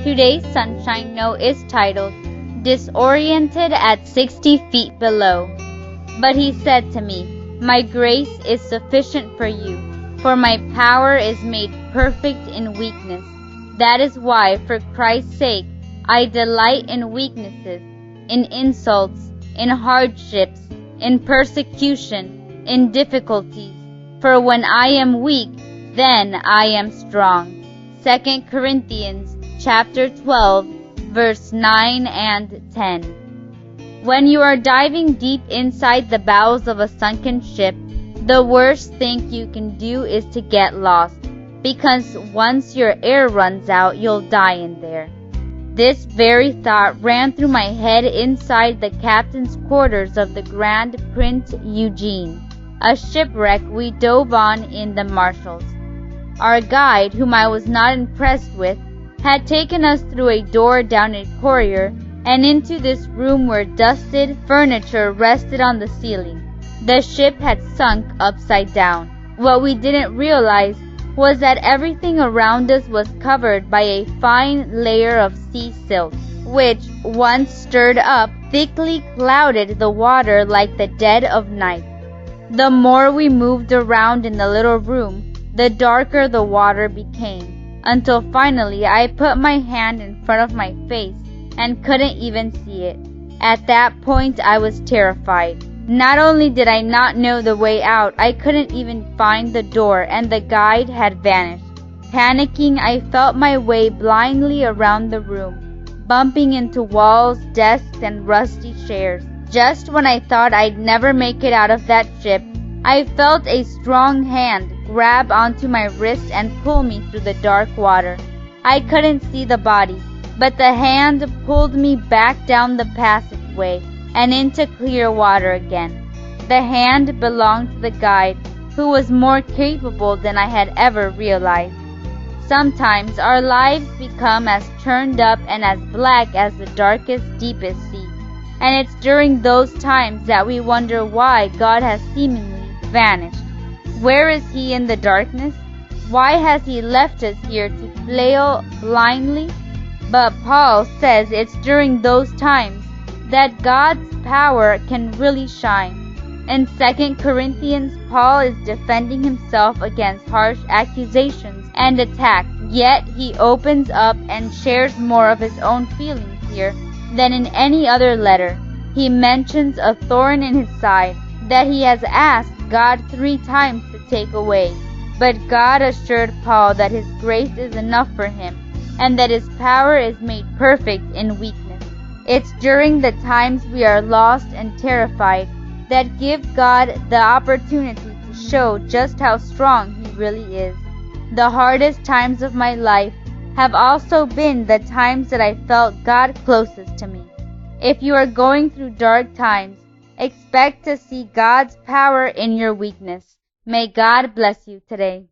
Today's Sunshine Note is titled, Disoriented at 60 Feet Below. But he said to me, My grace is sufficient for you, for my power is made perfect in weakness. That is why, for Christ's sake, I delight in weaknesses, in insults, in hardships, in persecution, in difficulties. For when I am weak, then I am strong. 2 Corinthians chapter 12, verse 9 and 10. When you are diving deep inside the bowels of a sunken ship, the worst thing you can do is to get lost, because once your air runs out, you'll die in there. This very thought ran through my head inside the captain's quarters of the Grand Prince Eugene, a shipwreck we dove on in the Marshalls. Our guide, whom I was not impressed with, had taken us through a door down a corridor and into this room where dusted furniture rested on the ceiling. The ship had sunk upside down. What we didn't realize was that everything around us was covered by a fine layer of sea silt, which, once stirred up, thickly clouded the water like the dead of night. The more we moved around in the little room, the darker the water became, until finally I put my hand in front of my face and couldn't even see it. At that point I was terrified. Not only did I not know the way out, I couldn't even find the door, and the guide had vanished. Panicking, I felt my way blindly around the room, bumping into walls, desks, and rusty chairs. Just when I thought I'd never make it out of that ship, I felt a strong hand grab onto my wrist and pull me through the dark water. I couldn't see the body, but the hand pulled me back down the passageway and into clear water again. The hand belonged to the guide, who was more capable than I had ever realized. Sometimes our lives become as turned up and as black as the darkest, deepest sea, and it's during those times that we wonder why God has seemingly vanished. Where is He in the darkness? Why has He left us here to flail blindly? But Paul says it's during those times that God's power can really shine. In 2 Corinthians, Paul is defending himself against harsh accusations and attacks, yet he opens up and shares more of his own feelings here than in any other letter. He mentions a thorn in his side that he has asked God 3 times to take away, but God assured Paul that His grace is enough for him and that His power is made perfect in weakness. It's during the times we are lost and terrified that give God the opportunity to show just how strong He really is. The hardest times of my life have also been the times that I felt God closest to me. If you are going through dark times, expect to see God's power in your weakness. May God bless you today.